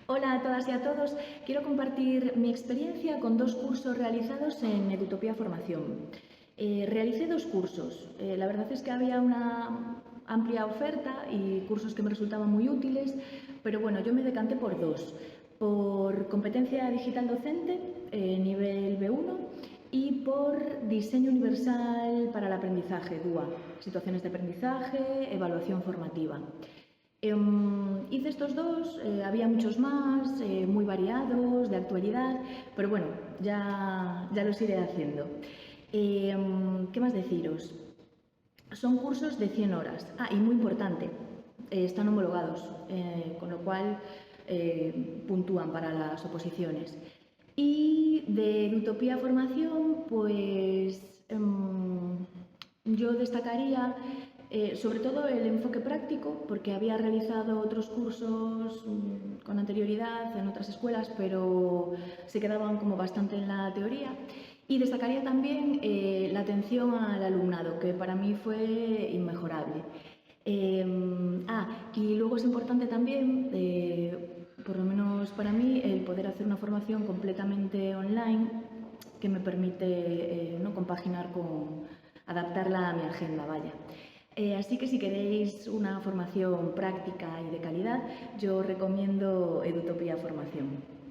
Hola a todas y a todos. Quiero compartir mi experiencia con dos cursos realizados en Edutopía Formación. Realicé dos cursos. La verdad es que había una amplia oferta y cursos que me resultaban muy útiles, pero bueno, yo me decanté por dos. Por competencia digital docente, nivel B1, y por diseño universal para el aprendizaje, DUA, situaciones de aprendizaje, evaluación formativa. Hice estos dos, había muchos más, muy variados, de actualidad, pero bueno, ya los iré haciendo. ¿Qué más deciros? Son cursos de 100 horas. Ah, y muy importante, están homologados, con lo cual puntúan para las oposiciones. Y de Utopía Formación, pues yo destacaría sobre todo el enfoque práctico, porque había realizado otros cursos con anterioridad en otras escuelas, pero se quedaban como bastante en la teoría. Y destacaría también la atención al alumnado, que para mí fue inmejorable. Y luego es importante también, por lo menos para mí, el poder hacer una formación completamente online que me permite no compaginar con adaptarla a mi agenda, vaya. Así que si queréis una formación práctica y de calidad, yo recomiendo Edutopía Formación.